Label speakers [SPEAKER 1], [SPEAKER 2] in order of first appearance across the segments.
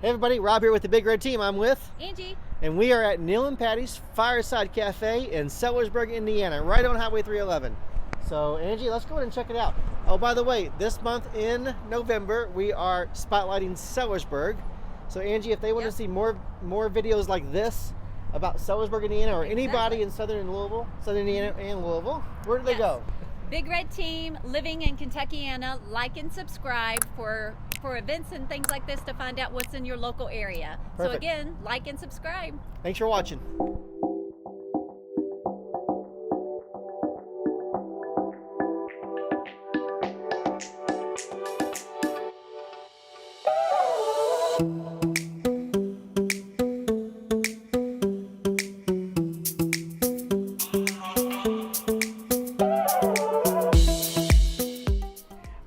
[SPEAKER 1] Hey everybody, Rob here with the Big Red Team. I'm with
[SPEAKER 2] Angie.
[SPEAKER 1] And we are at Neil and Patty's Fireside Cafe in Sellersburg, Indiana, right on Highway 311. So Angie, let's go ahead and check it out. Oh, by the way, this month in November, we are spotlighting Sellersburg. So Angie, if they want to see more videos like this about Sellersburg, Indiana, or anybody in Southern Indiana and Louisville, where do they go?
[SPEAKER 2] Big Red Team, living in Kentuckiana. Like and subscribe for events and things like this to find out what's in your local area.
[SPEAKER 1] Perfect.
[SPEAKER 2] So again, like and subscribe.
[SPEAKER 1] Thanks for watching.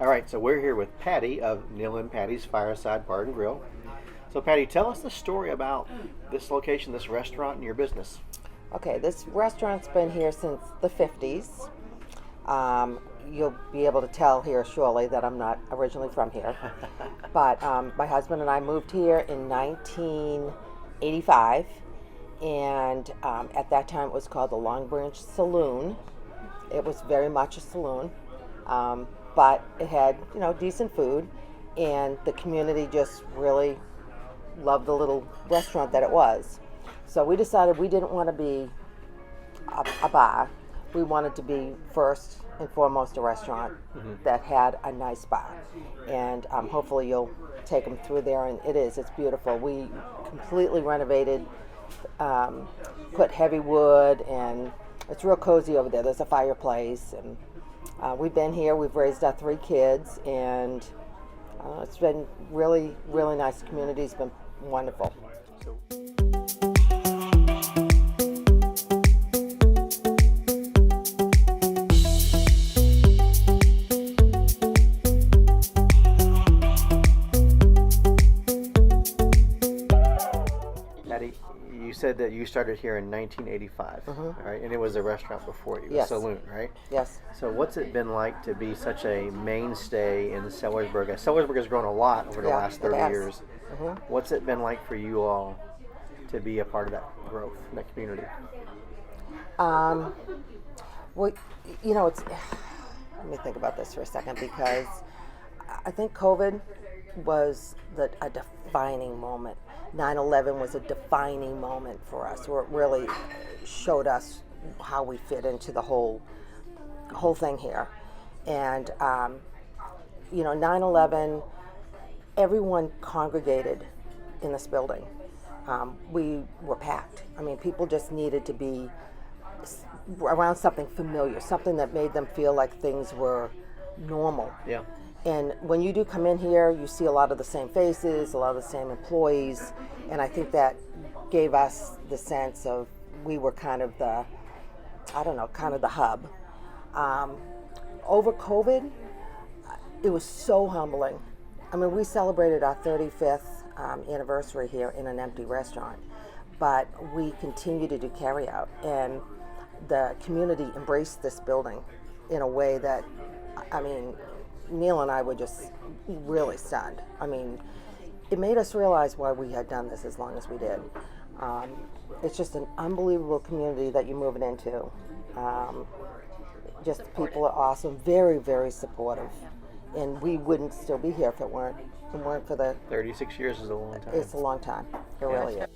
[SPEAKER 1] All right, so we're here with Patty of Neil and Patty's Fireside Bar and Grill. So Patty, tell us the story about this location, this restaurant, and your business.
[SPEAKER 3] Okay, this restaurant's been here since the 50s. You'll be able to tell here shortly that I'm not originally from here. But my husband and I moved here in 1985. And at that time it was called the Long Branch Saloon. It was very much a saloon. But it had, decent food, and the community just really loved the little restaurant that it was. So we decided we didn't want to be a bar. We wanted to be first and foremost a restaurant that had a nice bar. And hopefully you'll take them through there, and it's beautiful. We completely renovated, put heavy wood, and it's real cozy over there. There's a fireplace, and we've been here. We've raised our 3 kids, and it's been really, really nice. The community's been wonderful.
[SPEAKER 1] Patty, you said that you started here in 1985, right? And it was a restaurant before you,
[SPEAKER 3] Yes.
[SPEAKER 1] a saloon, right?
[SPEAKER 3] Yes.
[SPEAKER 1] So what's it been like to be such a mainstay in Sellersburg? Sellersburg has grown a lot over the last 30 years. What's it been like for you all to be a part of that growth, that community?
[SPEAKER 3] Well, it's. Let me think about this for a second, because I think COVID was a defining moment. 9/11 was a defining moment for us, where it really showed us how we fit into the whole thing here. And 9/11, everyone congregated in this building. We were packed. I mean, people just needed to be around something familiar, something that made them feel like things were normal.
[SPEAKER 1] Yeah.
[SPEAKER 3] And when you do come in here, you see a lot of the same faces, a lot of the same employees, and I think that gave us the sense of we were kind of the hub. Over COVID, it was so humbling. I mean, we celebrated our 35th anniversary here in an empty restaurant, but we continue to do carry out, and the community embraced this building in a way that, Neil and I were just really stunned. I mean, it made us realize why we had done this as long as we did. It's just an unbelievable community that you're moving into. Just people are awesome, very, very supportive. And we wouldn't still be here if it weren't for the...
[SPEAKER 1] 36 years is a long time.
[SPEAKER 3] It's a long time. It really is.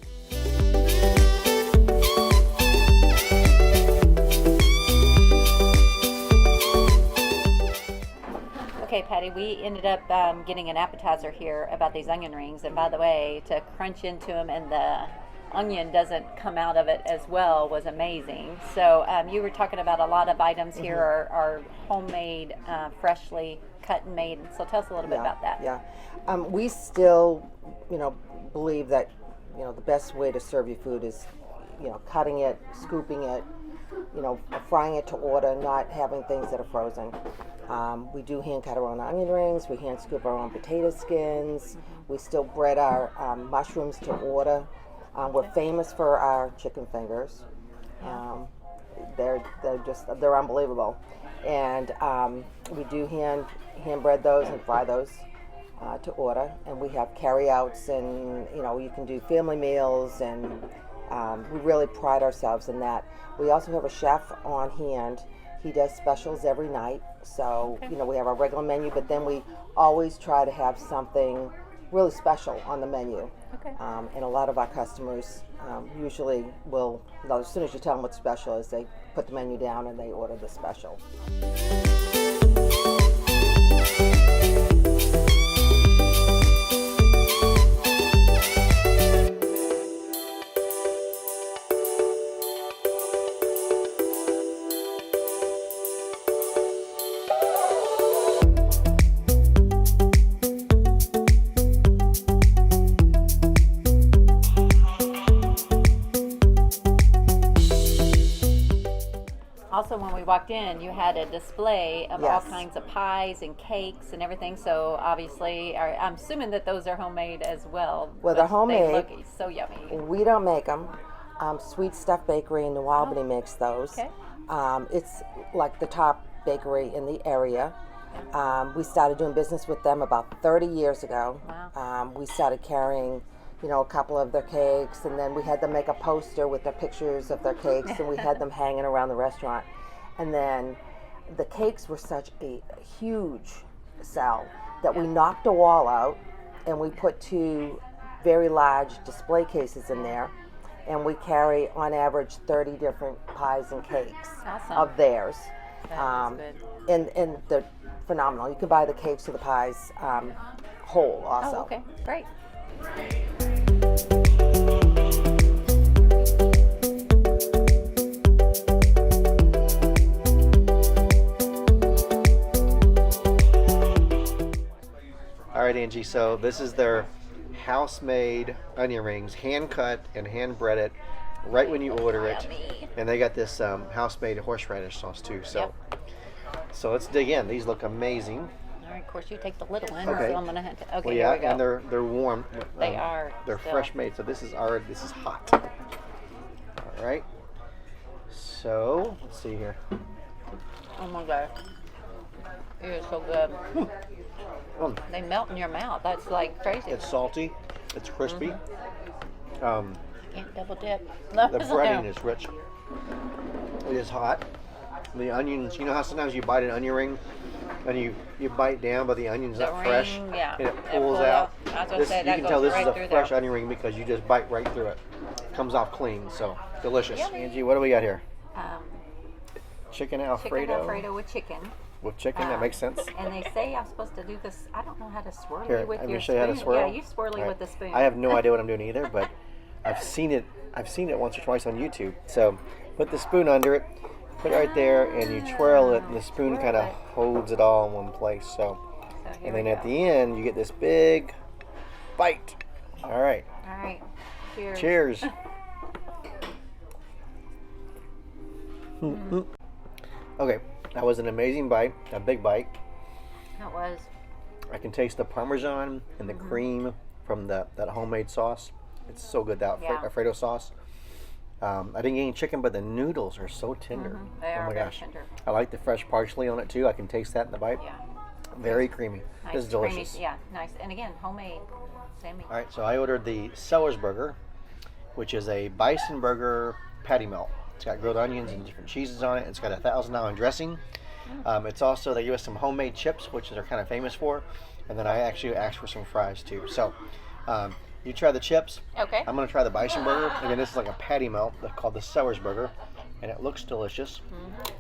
[SPEAKER 2] Okay, Patty, we ended up getting an appetizer here about these onion rings. And by the way, to crunch into them and the onion doesn't come out of it as well was amazing. So you were talking about a lot of items here are homemade, freshly cut and made. So tell us a little bit about that.
[SPEAKER 3] Yeah. We still, believe that, the best way to serve your food is, cutting it, scooping it, frying it to order, not having things that are frozen. We do hand cut our own onion rings. We hand scoop our own potato skins. We still bread our mushrooms to order. We're famous for our chicken fingers. They're unbelievable. And we do hand bread those and fry those. to order, and we have carryouts, and you can do family meals, and we really pride ourselves in that. We also have a chef on hand. He does specials every night, so we have our regular menu, but then we always try to have something really special on the menu.
[SPEAKER 2] Okay.
[SPEAKER 3] And a lot of our customers usually will, as soon as you tell them what special is, they put the menu down and they order the special.
[SPEAKER 2] Also, when we walked in, you had a display of all
[SPEAKER 3] Yes.
[SPEAKER 2] kinds of pies and cakes and everything. So obviously, I'm assuming that those are homemade as well.
[SPEAKER 3] Well,
[SPEAKER 2] but
[SPEAKER 3] they're homemade.
[SPEAKER 2] They look so yummy.
[SPEAKER 3] We don't make them. Sweet Stuff Bakery in New Albany makes those.
[SPEAKER 2] Okay.
[SPEAKER 3] It's like the top bakery in the area. We started doing business with them about 30 years ago.
[SPEAKER 2] Wow.
[SPEAKER 3] We started carrying, a couple of their cakes, and then we had them make a poster with the pictures of their cakes, and we had them hanging around the restaurant. And then the cakes were such a huge sell that we knocked a wall out, and we put 2 very large display cases in there, and we carry on average 30 different pies and cakes
[SPEAKER 2] Awesome.
[SPEAKER 3] of theirs.
[SPEAKER 2] That is good.
[SPEAKER 3] And they're phenomenal. You can buy the cakes or the pies whole also.
[SPEAKER 2] Oh, okay. Great.
[SPEAKER 1] All right, Angie. So this is their house-made onion rings, hand-cut and hand-breaded, right when you order it.
[SPEAKER 2] Yummy.
[SPEAKER 1] And they got this house-made horseradish sauce too. So let's dig in. These look amazing.
[SPEAKER 2] All right. Of course, you take the little one.
[SPEAKER 1] Okay.
[SPEAKER 2] So I'm gonna have to. Okay.
[SPEAKER 1] Well,
[SPEAKER 2] Here
[SPEAKER 1] yeah,
[SPEAKER 2] we go.
[SPEAKER 1] and they're warm.
[SPEAKER 2] They are
[SPEAKER 1] They're
[SPEAKER 2] still.
[SPEAKER 1] fresh made. So this is hot. All right. So let's see here.
[SPEAKER 2] Oh my god. It is so good. They melt in your mouth. That's like crazy.
[SPEAKER 1] It's salty. It's crispy.
[SPEAKER 2] Can't double dip.
[SPEAKER 1] The breading is rich. It is hot. The onions, you know how sometimes you bite an onion ring and you bite down, but the onion's not fresh,
[SPEAKER 2] yeah.
[SPEAKER 1] and it pulls out.
[SPEAKER 2] I was gonna
[SPEAKER 1] This,
[SPEAKER 2] say,
[SPEAKER 1] you
[SPEAKER 2] that
[SPEAKER 1] can
[SPEAKER 2] goes
[SPEAKER 1] tell this
[SPEAKER 2] right
[SPEAKER 1] is
[SPEAKER 2] through
[SPEAKER 1] a fresh
[SPEAKER 2] there.
[SPEAKER 1] onion ring because you just bite right through it. Comes off clean, so delicious.
[SPEAKER 2] Yummy.
[SPEAKER 1] Angie, what do we got here? Chicken
[SPEAKER 2] Chicken
[SPEAKER 1] Alfredo.
[SPEAKER 2] Alfredo with chicken.
[SPEAKER 1] With chicken, that makes sense.
[SPEAKER 2] And they say I'm supposed to do this. I don't know how to swirly
[SPEAKER 1] Here,
[SPEAKER 2] with
[SPEAKER 1] I'm
[SPEAKER 2] your
[SPEAKER 1] gonna show you how to
[SPEAKER 2] spoon.
[SPEAKER 1] swirl.
[SPEAKER 2] Yeah, you swirly
[SPEAKER 1] All right.
[SPEAKER 2] with the spoon.
[SPEAKER 1] I have no idea what I'm doing either, but I've seen it once or twice on YouTube. So put the spoon under it, put it right there, and you twirl it, and the spoon
[SPEAKER 2] Twirl
[SPEAKER 1] kind of
[SPEAKER 2] it.
[SPEAKER 1] holds it all in one place. So,
[SPEAKER 2] here
[SPEAKER 1] and then
[SPEAKER 2] we
[SPEAKER 1] at
[SPEAKER 2] go.
[SPEAKER 1] the end, you get this big bite. All right,
[SPEAKER 2] All right. Cheers.
[SPEAKER 1] cheers. Okay, that was an amazing bite, a big bite.
[SPEAKER 2] That was.
[SPEAKER 1] I can taste the Parmesan and the cream from that homemade sauce. It's so good, that
[SPEAKER 2] Yeah.
[SPEAKER 1] Alfredo sauce. I didn't get any chicken, but the noodles are so tender.
[SPEAKER 2] They
[SPEAKER 1] Oh
[SPEAKER 2] are
[SPEAKER 1] my
[SPEAKER 2] very
[SPEAKER 1] gosh.
[SPEAKER 2] tender.
[SPEAKER 1] I like the fresh parsley on it too. I can taste that in the bite.
[SPEAKER 2] Yeah.
[SPEAKER 1] Very creamy.
[SPEAKER 2] Nice,
[SPEAKER 1] This is
[SPEAKER 2] creamy-
[SPEAKER 1] delicious.
[SPEAKER 2] yeah, nice. And again, homemade. Sammy.
[SPEAKER 1] All right, so I ordered the Sellersburg, which is a bison burger patty melt. It's got grilled onions and different cheeses on it. It's got a $1,000 dressing. It's also, they give us some homemade chips, which they're kind of famous for. And then I actually asked for some fries too. So you try the chips.
[SPEAKER 2] Okay.
[SPEAKER 1] I'm going to try the bison burger. Again, this is like a patty melt called the Sellersburg. And it looks delicious.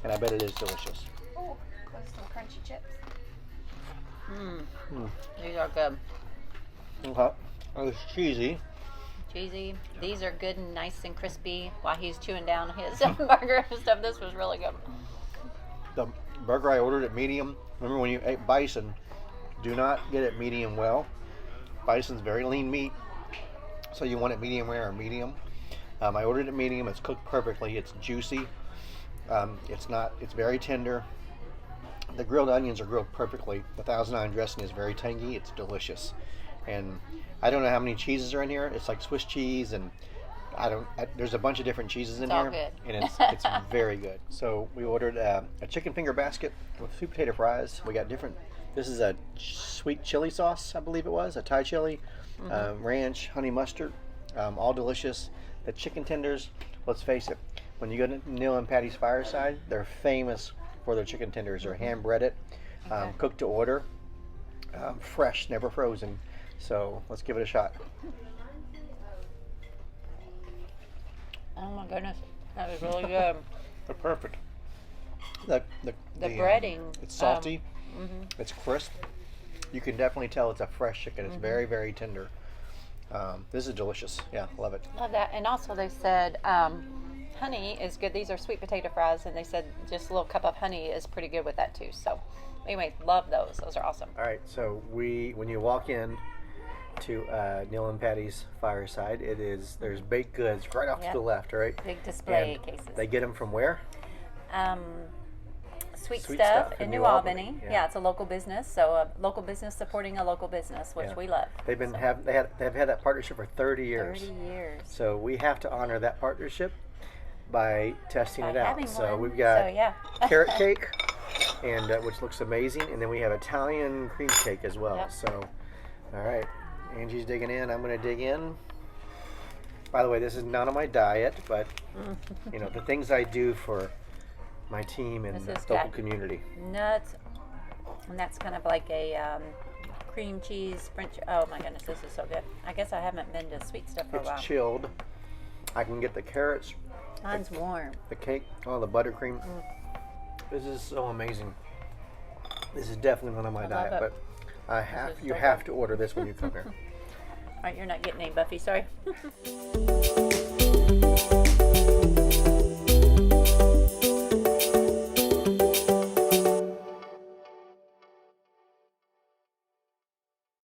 [SPEAKER 1] And I bet it is delicious.
[SPEAKER 4] Oh, there's some crunchy chips.
[SPEAKER 2] These are good.
[SPEAKER 1] Okay. It's cheesy.
[SPEAKER 2] Cheesy. These are good and nice and crispy while he's chewing down his burger and stuff. This was really good.
[SPEAKER 1] The burger I ordered at medium. Remember when you ate bison, do not get it medium well. Bison's very lean meat, so you want it medium rare or medium. I ordered it medium. It's cooked perfectly. It's juicy. It's very tender. The grilled onions are grilled perfectly. The $1,009 dressing is very tangy. It's delicious. And I don't know how many cheeses are in here. It's like Swiss cheese and There's a bunch of different cheeses in
[SPEAKER 2] It's all
[SPEAKER 1] here,
[SPEAKER 2] good.
[SPEAKER 1] and it's very good. So we ordered a chicken finger basket with sweet potato fries. We got different. This is a sweet chili sauce, I believe it was, a Thai chili, ranch, honey mustard, all delicious. The chicken tenders. Let's face it, when you go to Neil and Patty's Fireside, they're famous for their chicken tenders. They're hand breaded, cooked to order, fresh, never frozen. So let's give it a shot.
[SPEAKER 2] Oh my goodness, that was really good.
[SPEAKER 1] They're perfect. The
[SPEAKER 2] breading.
[SPEAKER 1] It's salty. It's crisp. You can definitely tell it's a fresh chicken. It's very, very tender. This is delicious. Yeah, love it.
[SPEAKER 2] Love that. And also they said honey is good. These are sweet potato fries, and they said just a little cup of honey is pretty good with that too. So anyway, love those. Those are awesome.
[SPEAKER 1] All right, so when you walk in to Neil and Patty's Fireside, there's baked goods right off to the left, right?
[SPEAKER 2] Big display
[SPEAKER 1] And
[SPEAKER 2] cases.
[SPEAKER 1] They get them from where?
[SPEAKER 2] Sweet
[SPEAKER 1] Sweet
[SPEAKER 2] Stuff
[SPEAKER 1] Stuff
[SPEAKER 2] in
[SPEAKER 1] in
[SPEAKER 2] New
[SPEAKER 1] New
[SPEAKER 2] Albany.
[SPEAKER 1] Albany,
[SPEAKER 2] Yeah.
[SPEAKER 1] yeah.
[SPEAKER 2] It's a local business, so a local business supporting a local business, which we love.
[SPEAKER 1] They've been
[SPEAKER 2] So,
[SPEAKER 1] they've had that partnership for 30 years.
[SPEAKER 2] 30 years.
[SPEAKER 1] So we have to honor that partnership by testing
[SPEAKER 2] By
[SPEAKER 1] it out.
[SPEAKER 2] having
[SPEAKER 1] So
[SPEAKER 2] one.
[SPEAKER 1] we've got
[SPEAKER 2] So, yeah.
[SPEAKER 1] carrot cake, and which looks amazing, and then we have Italian cream cake as well.
[SPEAKER 2] Yep.
[SPEAKER 1] So, all right, Angie's digging in. I'm going to dig in. By the way, this is not on my diet, but the things I do for my team and
[SPEAKER 2] This
[SPEAKER 1] the
[SPEAKER 2] has
[SPEAKER 1] local
[SPEAKER 2] got
[SPEAKER 1] community.
[SPEAKER 2] Nuts, and that's kind of like a cream cheese French. Oh my goodness, this is so good. I guess I haven't been to Sweet Stuff for a while.
[SPEAKER 1] It's chilled. I can get the carrots,
[SPEAKER 2] Mine's warm.
[SPEAKER 1] the cake, the buttercream. This is so amazing. This is definitely not on my
[SPEAKER 2] love
[SPEAKER 1] diet,
[SPEAKER 2] it.
[SPEAKER 1] but
[SPEAKER 2] is
[SPEAKER 1] you
[SPEAKER 2] so
[SPEAKER 1] have
[SPEAKER 2] good.
[SPEAKER 1] to order this when you come here.
[SPEAKER 2] All right, you're not getting any, Buffy. Sorry.